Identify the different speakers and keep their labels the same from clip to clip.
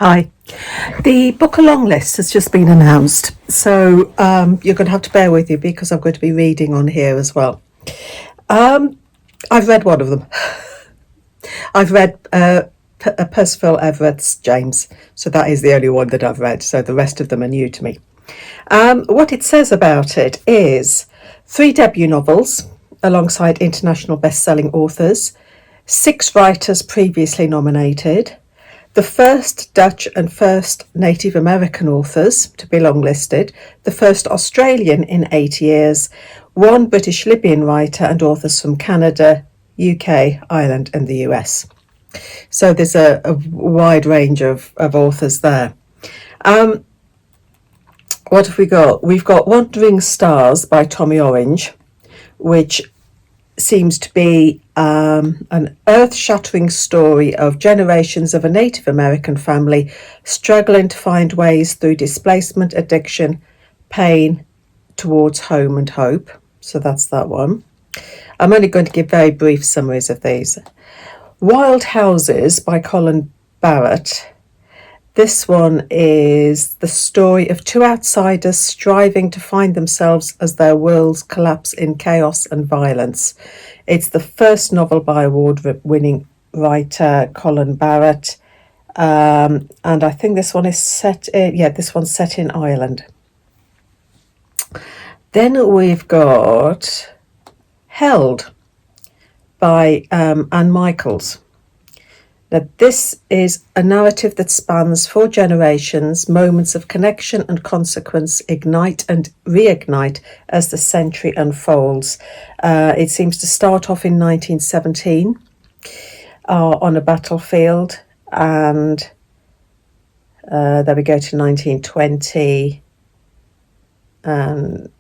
Speaker 1: Hi. The book A Longlist has just been announced, so you're going to have to bear with you because I'm going to be reading on here as well. I've read one of them. I've read Percival Everett's James, so that is the only one that I've read, so the rest of them are new to me. What it says about it is 3 debut novels alongside international best-selling authors, 6 writers previously nominated, the first Dutch and first Native American authors to be longlisted, the first Australian in 8 years, 1 British Libyan writer and authors from Canada, UK, Ireland and the US. So there's a wide range of authors there. What have we got? We've got Wandering Stars by Tommy Orange, which seems to be an earth-shattering story of generations of a Native American family struggling to find ways through displacement, addiction, pain, towards home and hope. So that's that one. I'm only going to give very brief summaries of these. Wild Houses by Colin Barrett. This one is the story of 2 outsiders striving to find themselves as their worlds collapse in chaos and violence. It's the first novel by award-winning writer Colin Barrett, and I think this one is set in Ireland. Then we've got Held by Anne Michaels. Now, this is a narrative that spans 4 generations, moments of connection and consequence ignite and reignite as the century unfolds. It seems to start off in 1917 on a battlefield, and then we go to 1920, and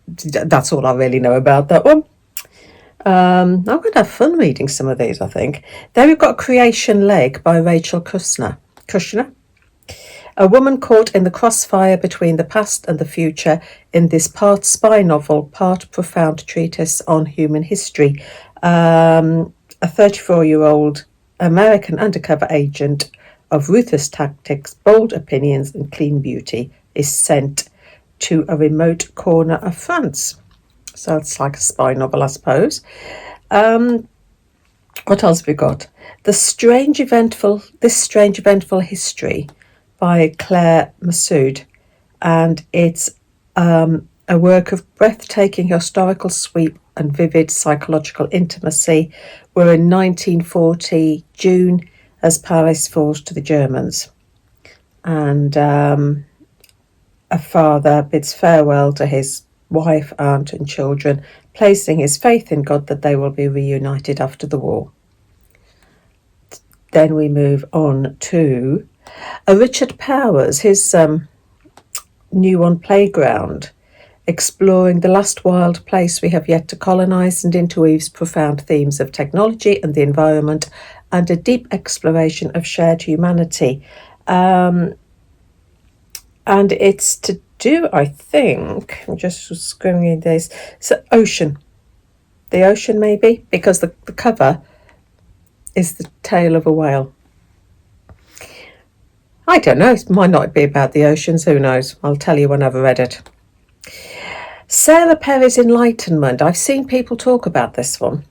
Speaker 1: that's all I really know about that one. I'm going to have fun reading some of these, I think. Then we've got Creation Leg by Rachel Kushner. A woman caught in the crossfire between the past and the future in this part spy novel, part profound treatise on human history. A 34-year-old American undercover agent of ruthless tactics, bold opinions and clean beauty is sent to a remote corner of France. So it's like a spy novel, I suppose. What else have we got? This Strange Eventful History by Claire Massoud. And it's a work of breathtaking historical sweep and vivid psychological intimacy, where in 1940, June, as Paris falls to the Germans. And a father bids farewell to his wife, aunt and children, placing his faith in God that they will be reunited after the war. Then we move on to Richard Powers, his new one, Playground, exploring the last wild place we have yet to colonise, and interweaves profound themes of technology and the environment and a deep exploration of shared humanity. And it's to do, I think, I'm just scrolling this, so ocean. The ocean, maybe, because the cover is the tail of a whale. I don't know, it might not be about the oceans, who knows? I'll tell you when I've read it. Sarah Perry's Enlightenment. I've seen people talk about this one.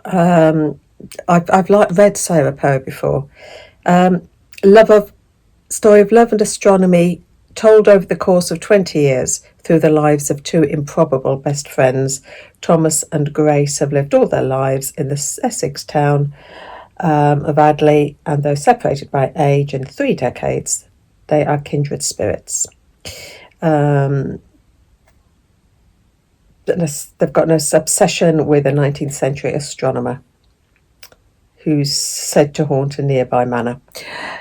Speaker 1: I've read Sarah Perry before. Story of love and astronomy told over the course of 20 years through the lives of 2 improbable best friends. Thomas and Grace have lived all their lives in the Essex town of Adley, and though separated by age and 3 decades, they are kindred spirits. They've got an obsession with a 19th century astronomer who's said to haunt a nearby manor.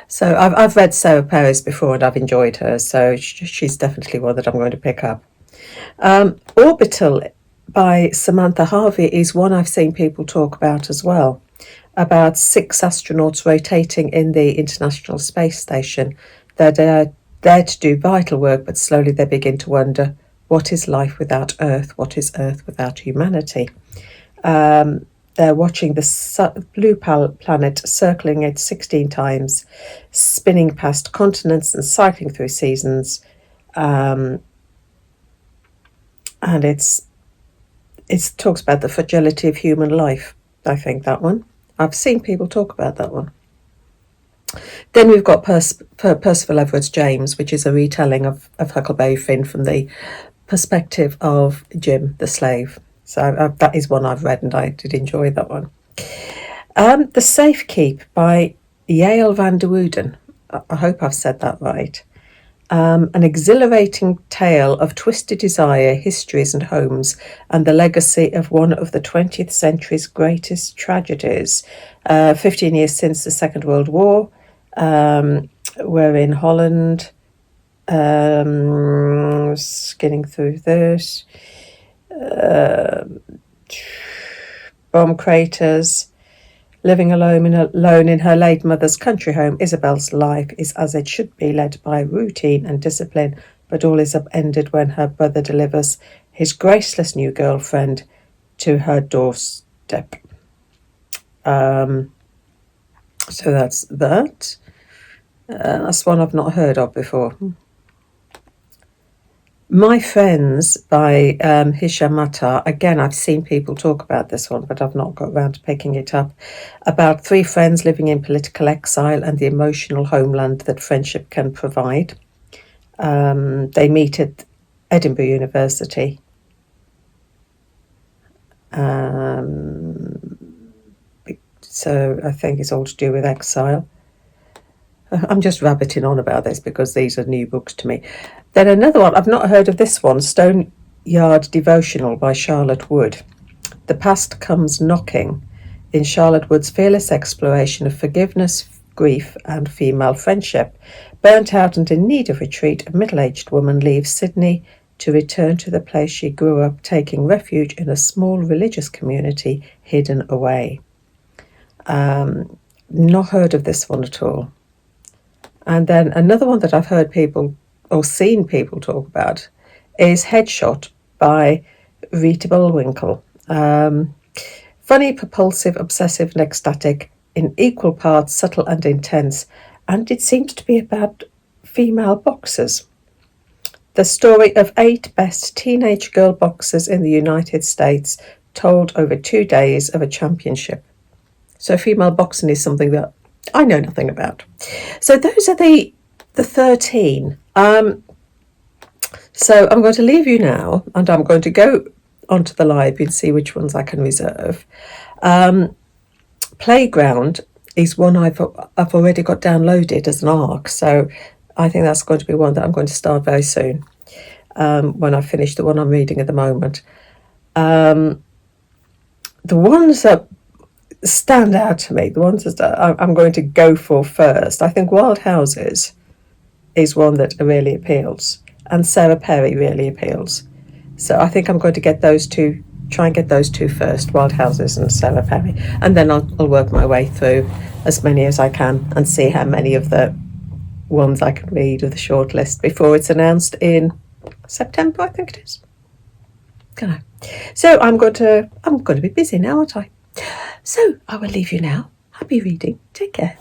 Speaker 1: So I've read Sarah Perry's before and I've enjoyed her, so she's definitely one that I'm going to pick up. Orbital by Samantha Harvey is one I've seen people talk about as well, about 6 astronauts rotating in the International Space Station. They're there to do vital work, but slowly they begin to wonder, what is life without Earth? What is Earth without humanity? they're watching the blue planet circling it 16 times, spinning past continents and cycling through seasons. And it talks about the fragility of human life, I think, that one. I've seen people talk about that one. Then we've got Percival Everett's James, which is a retelling of Huckleberry Finn from the perspective of Jim the slave. So that is one I've read, and I did enjoy that one. The Safekeep by Yael van der Wooden. I hope I've said that right. An exhilarating tale of twisted desire, histories and homes, and the legacy of one of the 20th century's greatest tragedies. 15 years since the Second World War, we're in Holland, skinning through this, bomb craters. Living alone in her late mother's country home, Isabel's life is as it should be, led by routine and discipline, but all is upended when her brother delivers his graceless new girlfriend to her doorstep. So that's that. That's one I've not heard of before. My Friends by Hisham Mattar. Again, I've seen people talk about this one, but I've not got around to picking it up. About three friends living in political exile and the emotional homeland that friendship can provide. They meet at Edinburgh University. So I think it's all to do with exile. I'm just rabbiting on about this because these are new books to me. Then another one, I've not heard of this one, Stone Yard Devotional by Charlotte Wood. The past comes knocking. In Charlotte Wood's fearless exploration of forgiveness, grief, and female friendship, burnt out and in need of retreat, a middle-aged woman leaves Sydney to return to the place she grew up, taking refuge in a small religious community hidden away. Not heard of this one at all. And then another one that I've heard people or seen people talk about is Headshot by Rita Bullwinkle. Funny, propulsive, obsessive, and ecstatic, in equal parts subtle and intense, and it seems to be about female boxers. The story of 8 best teenage girl boxers in the United States, told over 2 days of a championship. So female boxing is something that I know nothing about. So those are the 13. So I'm going to leave you now, and I'm going to go onto the library and see which ones I can reserve. Playground is one I've already got downloaded as an ARC, so I think that's going to be one that I'm going to start very soon, when I finish the one I'm reading at the moment. The ones that stand out to me, the ones that I'm going to go for first, I think Wild Houses is one that really appeals, and Sarah Perry really appeals. So I think I'm going to get those two, try and get those two first, Wild Houses and Sarah Perry, and then I'll work my way through as many as I can and see how many of the ones I can read of the shortlist before it's announced in September, I think it is. So I'm going to be busy now, aren't I? So I will leave you now. Happy reading. Take care.